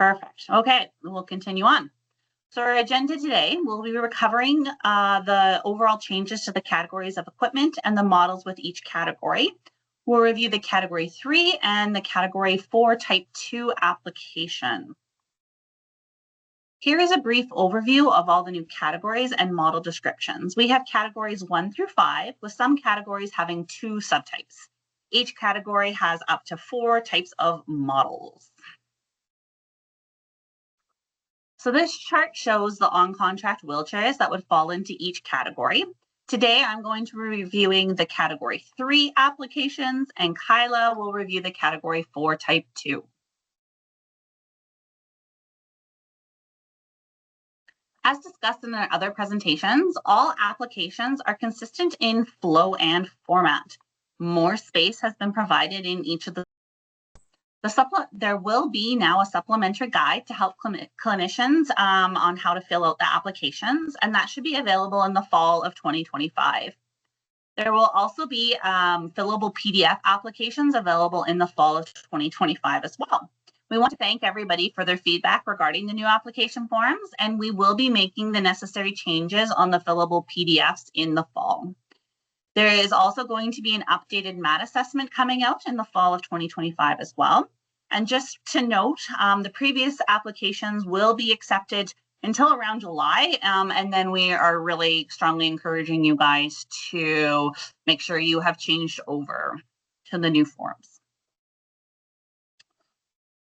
Perfect. Okay, we'll continue on. So our agenda today, we'll be covering the overall changes to the categories of equipment and the models with each category. We'll review the Category 3 and the Category 4 Type 2 application. Here is a brief overview of all the new categories and model descriptions. We have categories 1 through 5, with some categories having 2 subtypes. Each category has up to 4 types of models. So this chart shows the on-contract wheelchairs that would fall into each category. Today, I'm going to be reviewing the Category 3 applications, and Kyla will review the Category 4 Type 2. As discussed in our other presentations, all applications are consistent in flow and format. More space has been provided in each of there will be now a supplementary guide to help clinicians on how to fill out the applications, and that should be available in the fall of 2025. There will also be fillable PDF applications available in the fall of 2025 as well. We want to thank everybody for their feedback regarding the new application forms, and we will be making the necessary changes on the fillable PDFs in the fall. There is also going to be an updated MAT assessment coming out in the fall of 2025 as well. And just to note, the previous applications will be accepted until around July, and then we are really strongly encouraging you guys to make sure you have changed over to the new forms.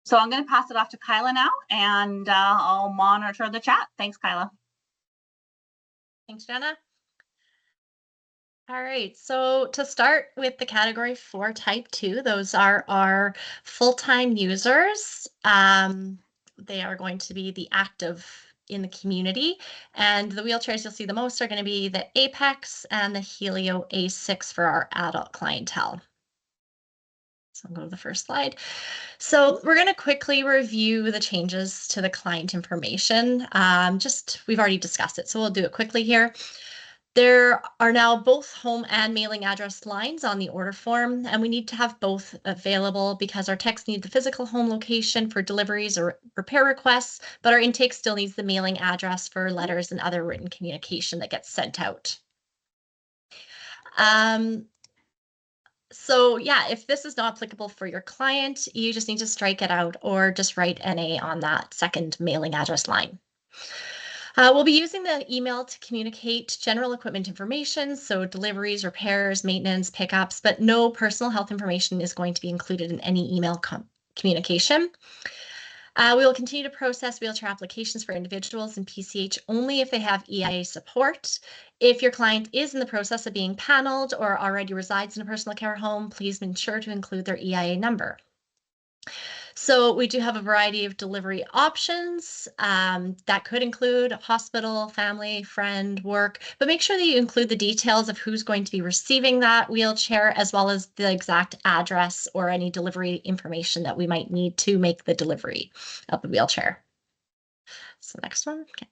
So I'm going to pass it off to Kyla now, and I'll monitor the chat. Thanks, Kyla. Thanks, Jenna. All right, so to start with the Category 4 Type 2, those are our full-time users. They are going to be the active in the community, and the wheelchairs you'll see the most are going to be the Apex and the Helio A6 for our adult clientele. So I'll go to the first slide. So we're going to quickly review the changes to the client information. We've already discussed it, so we'll do it quickly here. There are now both home and mailing address lines on the order form, and we need to have both available because our techs need the physical home location for deliveries or repair requests, but our intake still needs the mailing address for letters and other written communication that gets sent out. So yeah, if this is not applicable for your client, you just need to strike it out or just write NA on that second mailing address line. We'll be using the email to communicate general equipment information, so deliveries, repairs, maintenance, pickups, but no personal health information is going to be included in any email communication. We will continue to process wheelchair applications for individuals and PCH only if they have EIA support. If your client is in the process of being paneled or already resides in a personal care home, please ensure to include their EIA number. So we do have a variety of delivery options that could include hospital, family, friend, work, but make sure that you include the details of who's going to be receiving that wheelchair, as well as the exact address or any delivery information that we might need to make the delivery of the wheelchair. So next one. Okay.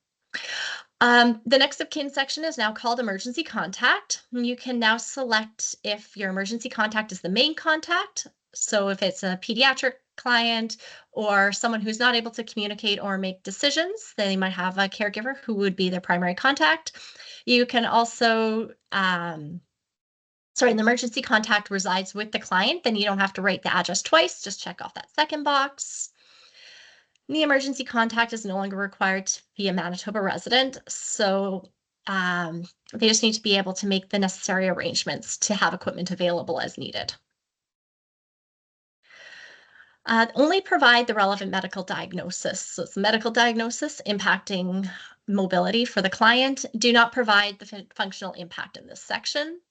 The next of kin section is now called emergency contact. You can now select if your emergency contact is the main contact. So if it's a pediatric client or someone who's not able to communicate or make decisions, they might have a caregiver who would be their primary contact. You can also, the emergency contact resides with the client, then you don't have to write the address twice, just check off that second box. The emergency contact is no longer required to be a Manitoba resident, so they just need to be able to make the necessary arrangements to have equipment available as needed. Only provide the relevant medical diagnosis. So it's a medical diagnosis impacting mobility for the client. Do not provide the functional impact in this section.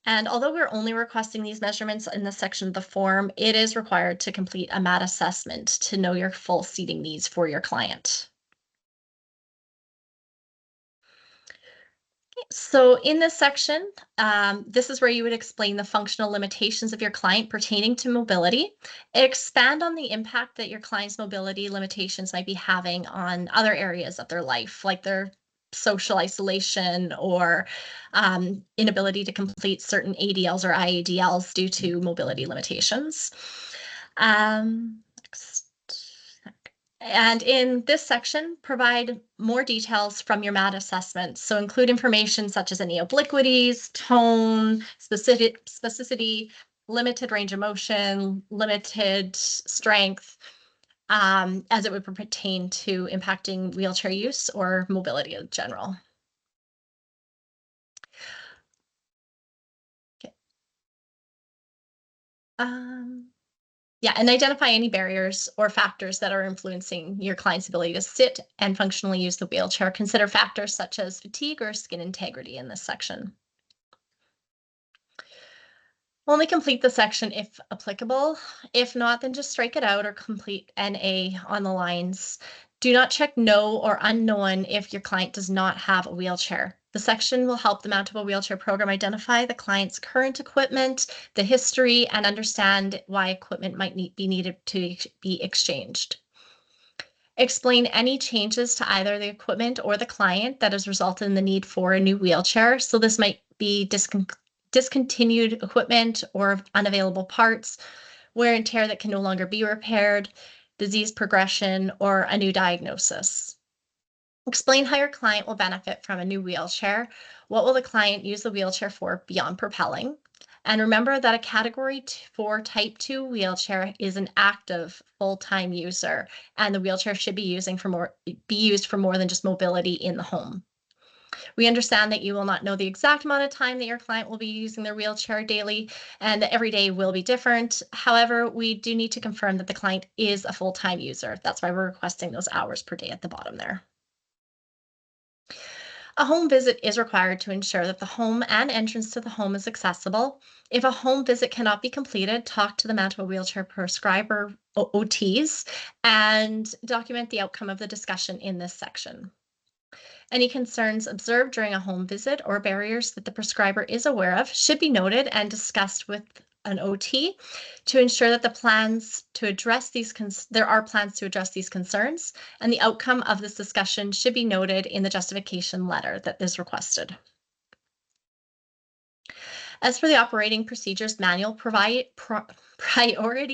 And although we're only requesting these measurements in this section of the form, it is required to complete a MAT assessment to know your full seating needs for your client. So in this section, this is where you would explain the functional limitations of your client pertaining to mobility, expand on the impact that your client's mobility limitations might be having on other areas of their life, like their social isolation or inability to complete certain ADLs or IADLs due to mobility limitations. And in this section, provide more details from your MAT assessment. So include information such as any obliquities, tone, specificity, limited range of motion, limited strength, as it would pertain to impacting wheelchair use or mobility in general. Okay. Yeah, and identify any barriers or factors that are influencing your client's ability to sit and functionally use the wheelchair. Consider factors such as fatigue or skin integrity in this section. Only complete the section if applicable. If not, then just strike it out or complete NA on the lines. Do not check no or unknown if your client does not have a wheelchair. The section will help the Mountable Wheelchair Program identify the client's current equipment, the history, and understand why equipment might be needed to be exchanged. Explain any changes to either the equipment or the client that has resulted in the need for a new wheelchair. So this might be discontinued equipment or unavailable parts, wear and tear that can no longer be repaired, disease progression, or a new diagnosis. Explain how your client will benefit from a new wheelchair. What will the client use the wheelchair for beyond propelling? And remember that a category 4 type 2 wheelchair is an active full-time user, and the wheelchair should be used for more than just mobility in the home. We understand that you will not know the exact amount of time that your client will be using their wheelchair daily, and that every day will be different. However, we do need to confirm that the client is a full-time user. That's why we're requesting those hours per day at the bottom there. A home visit is required to ensure that the home and entrance to the home is accessible. If a home visit cannot be completed, talk to the Mountable Wheelchair Prescriber OTs and document the outcome of the discussion in this section. Any concerns observed during a home visit or barriers that the prescriber is aware of should be noted and discussed with an OT to ensure that there are plans to address these concerns, and the outcome of this discussion should be noted in the justification letter that is requested. As for the operating procedures manual, priority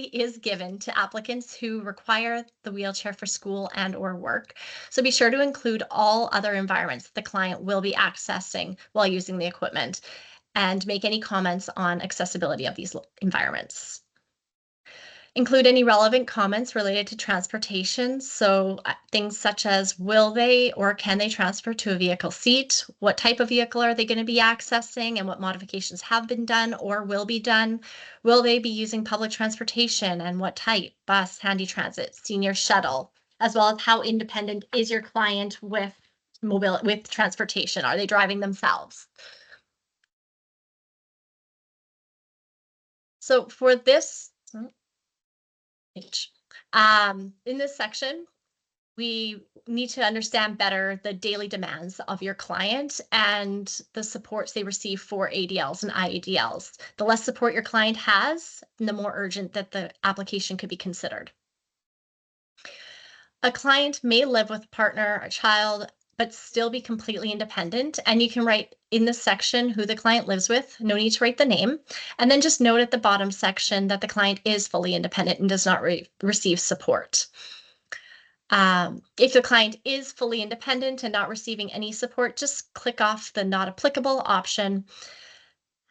is given to applicants who require the wheelchair for school and or work. So be sure to include all other environments the client will be accessing while using the equipment, and make any comments on accessibility of these environments. Include any relevant comments related to transportation. So things such as, will they or can they transfer to a vehicle seat? What type of vehicle are they going to be accessing, and what modifications have been done or will be done? Will they be using public transportation, and what type? Bus, handy transit, senior shuttle, as well as how independent is your client with transportation? Are they driving themselves? So for this, in this section, we need to understand better the daily demands of your client and the supports they receive for ADLs and IADLs. The less support your client has, the more urgent that the application could be considered. A client may live with a partner, a child, but still be completely independent. And you can write in this section who the client lives with, no need to write the name, and then just note at the bottom section that the client is fully independent and does not receive support. If the client is fully independent and not receiving any support, just click off the not applicable option.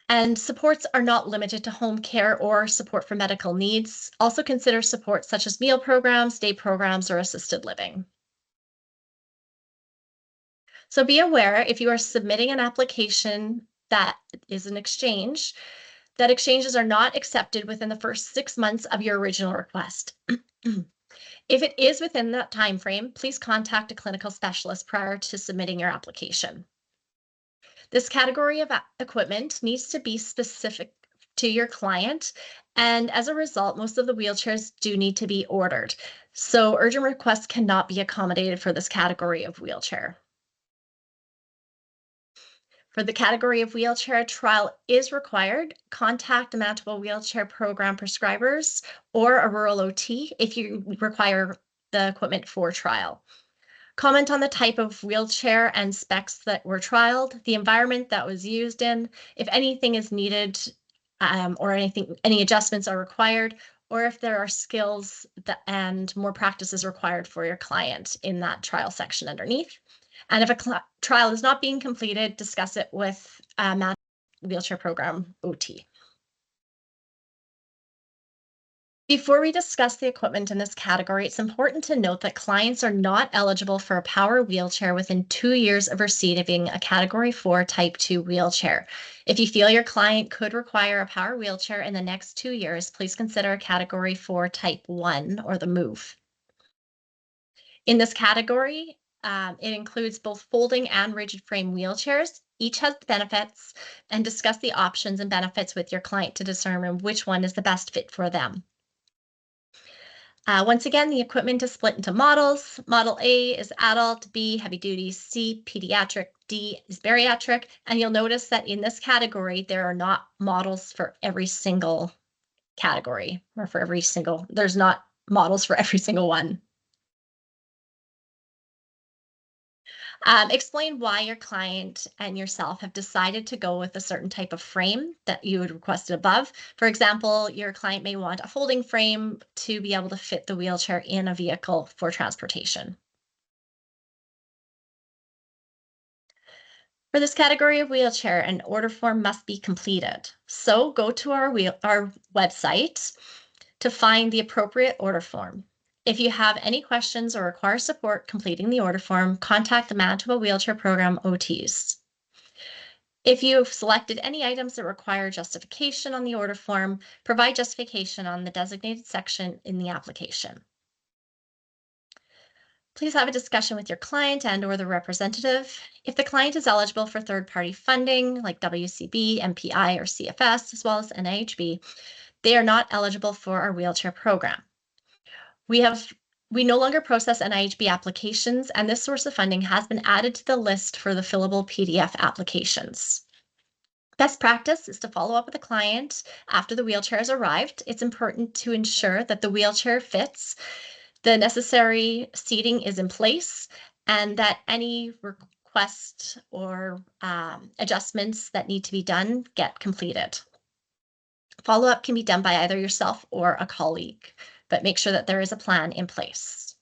And supports are not limited to home care or support for medical needs. Also consider support such as meal programs, day programs, or assisted living. So be aware if you are submitting an application that is an exchange, that exchanges are not accepted within the first 6 months of your original request. If it is within that time frame, please contact a clinical specialist prior to submitting your application. This category of equipment needs to be specific to your client, and as a result, most of the wheelchairs do need to be ordered. So urgent requests cannot be accommodated for this category of wheelchair. For the category of wheelchair, trial is required. Contact the Mountable Wheelchair Program prescribers or a rural OT if you require the equipment for trial. Comment on the type of wheelchair and specs that were trialed, the environment that was used in, if anything is needed or any adjustments are required, or if there are skills and more practice is required for your client in that trial section underneath. And if a trial is not being completed, discuss it with Matt Wheelchair Program OT. Before we discuss the equipment in this category, it's important to note that clients are not eligible for a power wheelchair within 2 years of receiving a Category 4 Type 2 wheelchair. If you feel your client could require a power wheelchair in the next 2 years, please consider a Category 4 Type 1 or the MOVE. In this category, it includes both folding and rigid frame wheelchairs. Each has benefits, and discuss the options and benefits with your client to determine which one is the best fit for them. Once again, the equipment is split into models. Model A is adult, B, heavy duty, C, pediatric, D is bariatric. And you'll notice that in this category, there are not models for every single category or for every single, there's not models for every single one. Explain why your client and yourself have decided to go with a certain type of frame that you would request above. For example, your client may want a folding frame to be able to fit the wheelchair in a vehicle for transportation. For this category of wheelchair, an order form must be completed. So go to our website to find the appropriate order form. If you have any questions or require support completing the order form, contact the Manitoba Wheelchair Program OTs. If you've selected any items that require justification on the order form, provide justification on the designated section in the application. Please have a discussion with your client and/or the representative. If the client is eligible for third-party funding like WCB, MPI, or CFS, as well as NIHB, they are not eligible for our wheelchair program. We no longer process NIHB applications, and this source of funding has been added to the list for the fillable PDF applications. Best practice is to follow up with the client after the wheelchair has arrived. It's important to ensure that the wheelchair fits, the necessary seating is in place, and that any requests or adjustments that need to be done get completed. Follow-up can be done by either yourself or a colleague, but make sure that there is a plan in place.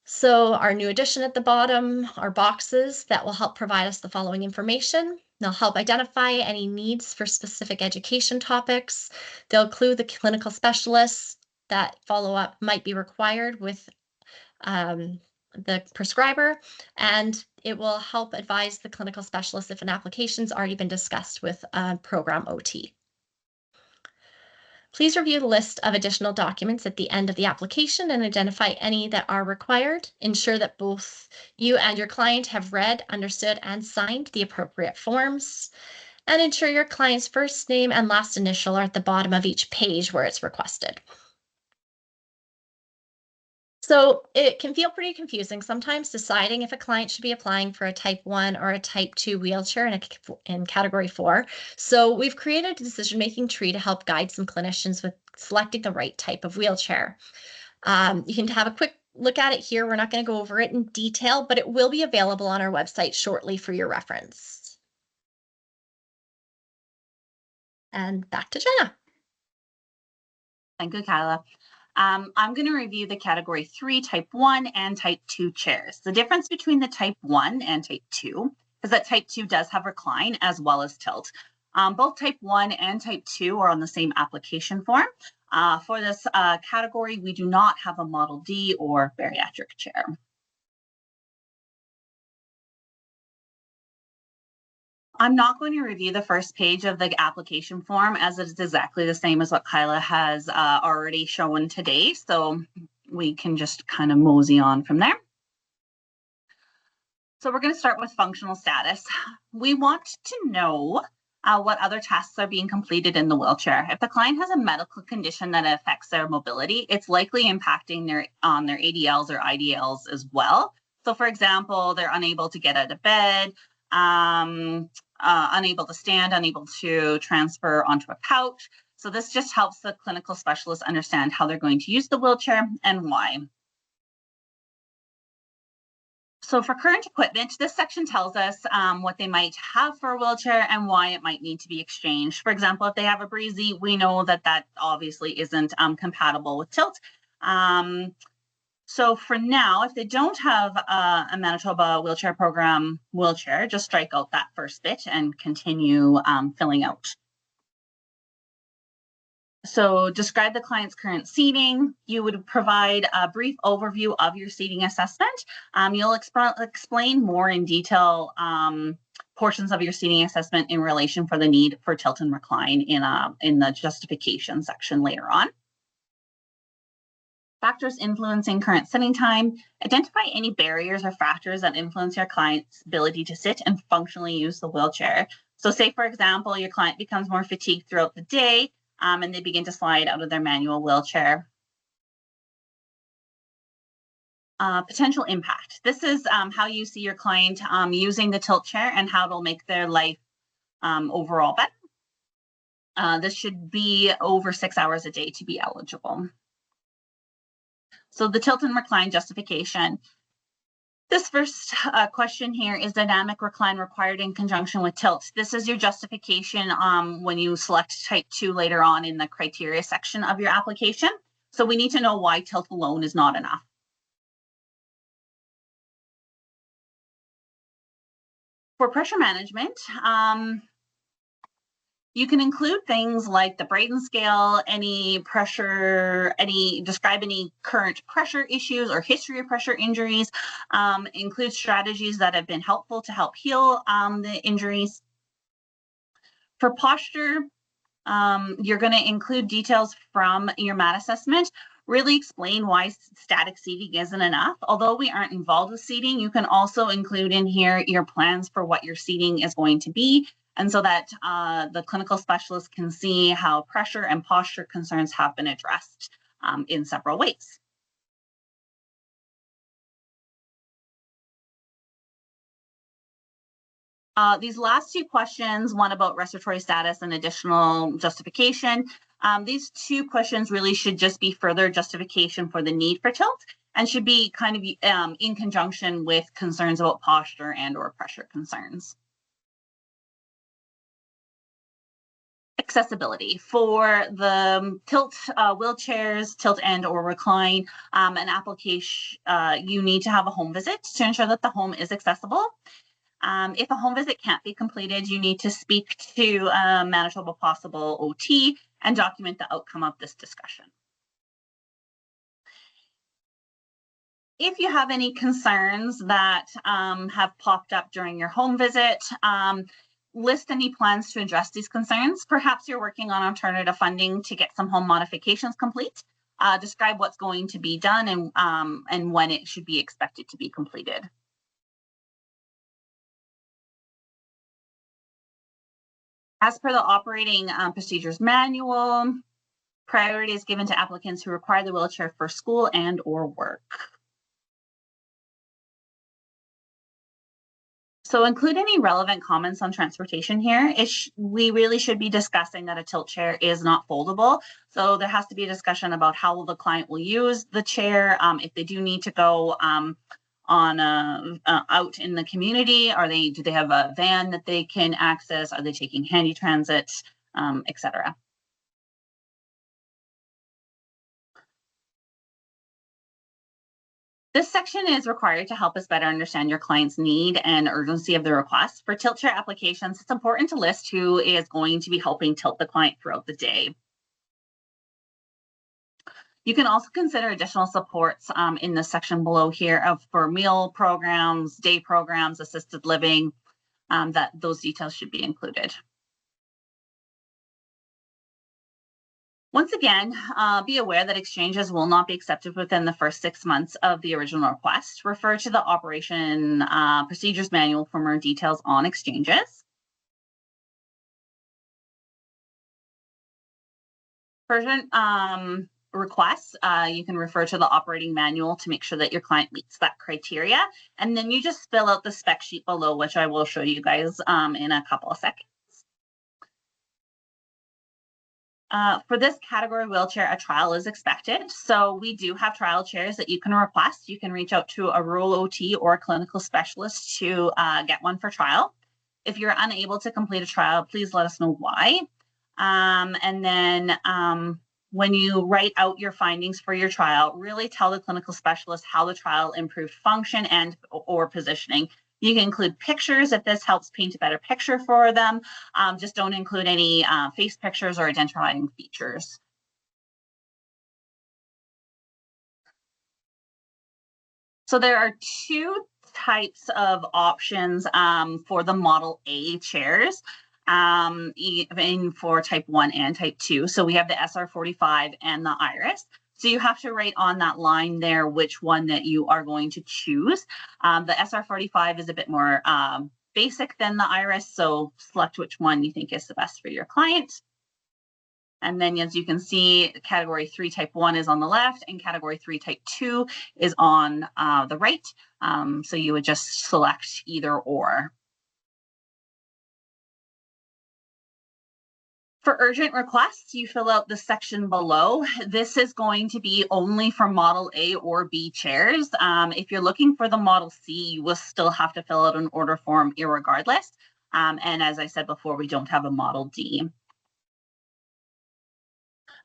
So our new addition at the bottom are boxes that will help provide us the following information. They'll help identify any needs for specific education topics. They'll include the clinical specialists that follow-up might be required with the prescriber, and it will help advise the clinical specialist if an application's already been discussed with a program OT. Please review the list of additional documents at the end of the application and identify any that are required. Ensure that both you and your client have read, understood, and signed the appropriate forms. And ensure your client's first name and last initial are at the bottom of each page where it's requested. So it can feel pretty confusing sometimes deciding if a client should be applying for a Type 1 or a Type 2 wheelchair in Category 4. So we've created a decision-making tree to help guide some clinicians with selecting the right type of wheelchair. You can have a quick look at it here. We're not going to go over it in detail, but it will be available on our website shortly for your reference. And back to Jenna. Thank you, Kyla. I'm going to review the Category 3 Type 1 and Type 2 chairs. The difference between the Type 1 and Type 2 is that Type 2 does have recline as well as tilt. Both Type 1 and Type 2 are on the same application form. For this category, we do not have a Model D or bariatric chair. I'm not going to review the first page of the application form as it is exactly the same as what Kyla has already shown today. So we can just kind of mosey on from there. So we're going to start with functional status. We want to know what other tasks are being completed in the wheelchair. If the client has a medical condition that affects their mobility, it's likely impacting their ADLs or IDLs as well. So for example, they're unable to get out of bed, unable to stand, unable to transfer onto a couch. So this just helps the clinical specialist understand how they're going to use the wheelchair and why. So for current equipment, this section tells us what they might have for a wheelchair and why it might need to be exchanged. For example, if they have a Breezy, we know that that obviously isn't compatible with Tilt. So for now, if they don't have a Manitoba Wheelchair Program wheelchair, just strike out that first bit and continue filling out. So describe the client's current seating. You would provide a brief overview of your seating assessment. You'll explain more in detail portions of your seating assessment in relation for the need for tilt and recline in the justification section later on. Factors influencing current sitting time. Identify any barriers or factors that influence your client's ability to sit and functionally use the wheelchair. So say, for example, your client becomes more fatigued throughout the day, and they begin to slide out of their manual wheelchair. Potential impact. This is how you see your client using the tilt chair and how it'll make their life overall better. This should be over 6 hours a day to be eligible. So the tilt and recline justification. This first question here is dynamic recline required in conjunction with tilt. This is your justification when you select type 2 later on in the criteria section of your application. So we need to know why tilt alone is not enough. For pressure management, you can include things like the Braden scale, any pressure, describe any current pressure issues or history of pressure injuries, include strategies that have been helpful to help heal the injuries. For posture, you're going to include details from your MAT assessment, really explain why static seating isn't enough. Although we aren't involved with seating, you can also include in here your plans for what your seating is going to be, and so that the clinical specialist can see how pressure and posture concerns have been addressed in several ways. These last two questions, one about respiratory status and additional justification, these two questions really should just be further justification for the need for tilt and should be kind of in conjunction with concerns about posture and or pressure concerns. Accessibility. For the tilt wheelchairs, tilt and or recline, an application, you need to have a home visit to ensure that the home is accessible. If a home visit can't be completed, you need to speak to Manitoba Possible OT and document the outcome of this discussion. If you have any concerns that have popped up during your home visit, list any plans to address these concerns. Perhaps you're working on alternative funding to get some home modifications complete. Describe what's going to be done and when it should be expected to be completed. As per the operating procedures manual, priority is given to applicants who require the wheelchair for school and or work. So include any relevant comments on transportation here. We really should be discussing that a tilt chair is not foldable. So there has to be a discussion about how the client will use the chair. If they do need to go out in the community, do they have a van that they can access? Are they taking handy transit, etc. This section is required to help us better understand your client's need and urgency of the request. For tilt chair applications, it's important to list who is going to be helping tilt the client throughout the day. You can also consider additional supports in the section below here for meal programs, day programs, assisted living, that those details should be included. Once again, be aware that exchanges will not be accepted within the first 6 months of the original request. Refer to the operation procedures manual for more details on exchanges. Version requests, you can refer to the operating manual to make sure that your client meets that criteria. And then you just fill out the spec sheet below, which I will show you guys in a couple of seconds. For this category wheelchair, a trial is expected. So we do have trial chairs that you can request. You can reach out to a rural OT or a clinical specialist to get one for trial. If you're unable to complete a trial, please let us know why. And then when you write out your findings for your trial, really tell the clinical specialist how the trial improved function and or positioning. You can include pictures if this helps paint a better picture for them. Just don't include any face pictures or identifying features. So there are two types of options for the Model A chairs for type 1 and type 2. So we have the SR45 and the Iris. So you have to write on that line there which one that you are going to choose. The SR45 is a bit more basic than the Iris, so select which one you think is the best for your client. And then as you can see, category 3 type 1 is on the left and category 3 type 2 is on the right. So you would just select either or. For urgent requests, you fill out the section below. This is going to be only for Model A or B chairs. If you're looking for the Model C, you will still have to fill out an order form irregardless. And as I said before, we don't have a Model D.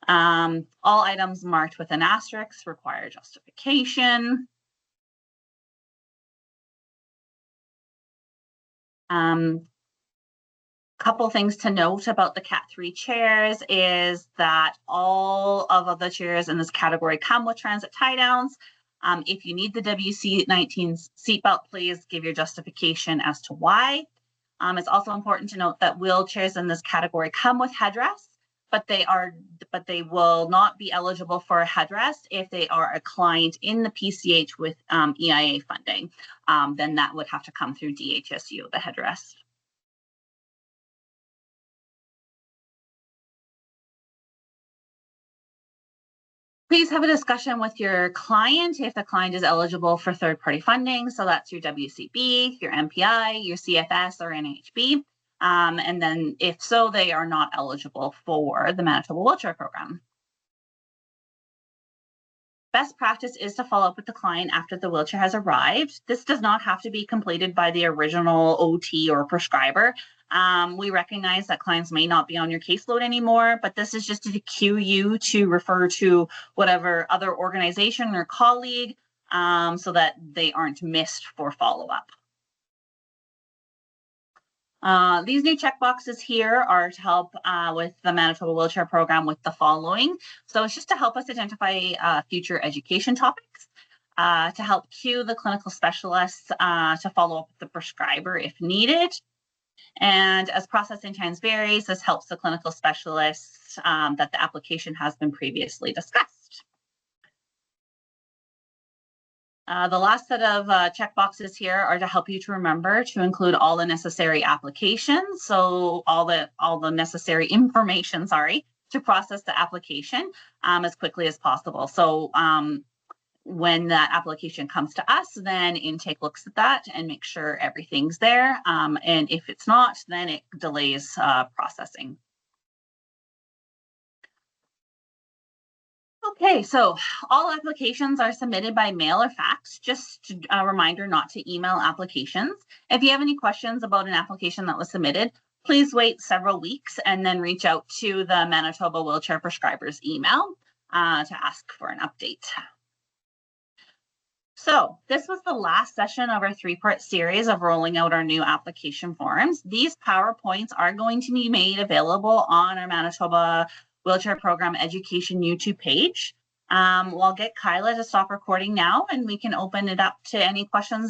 All items marked with an asterisk require justification. Couple things to note about the Cat 3 chairs is that all of the chairs in this category come with transit tie downs. If you need the WC19 seatbelt, please give your justification as to why. It's also important to note that wheelchairs in this category come with headrests, but they will not be eligible for a headrest if they are a client in the PCH with EIA funding. Then that would have to come through DHSU, the headrest. Please have a discussion with your client if the client is eligible for third-party funding. So that's your WCB, your MPI, your CFS, or NHB. And then if so, they are not eligible for the Manitoba Wheelchair Program. Best practice is to follow up with the client after the wheelchair has arrived. This does not have to be completed by the original OT or prescriber. We recognize that clients may not be on your caseload anymore, but this is just to cue you to refer to whatever other organization or colleague so that they aren't missed for follow-up. These new checkboxes here are to help with the Manitoba Wheelchair Program with the following. So it's just to help us identify future education topics, to help cue the clinical specialists to follow up with the prescriber if needed. And as processing times varies, this helps the clinical specialists that the application has been previously discussed. The last set of checkboxes here are to help you to remember to include all the necessary applications, so all the necessary information, to process the application as quickly as possible. So when that application comes to us, then intake looks at that and make sure everything's there. And if it's not, then it delays processing. Okay, so all applications are submitted by mail or fax. Just a reminder not to email applications. If you have any questions about an application that was submitted, please wait several weeks and then reach out to the Manitoba Wheelchair Prescribers email to ask for an update. So this was the last session of our 3-part series of rolling out our new application forms. These PowerPoints are going to be made available on our Manitoba Wheelchair Program Education YouTube page. We'll get Kyla to stop recording now and we can open it up to any questions.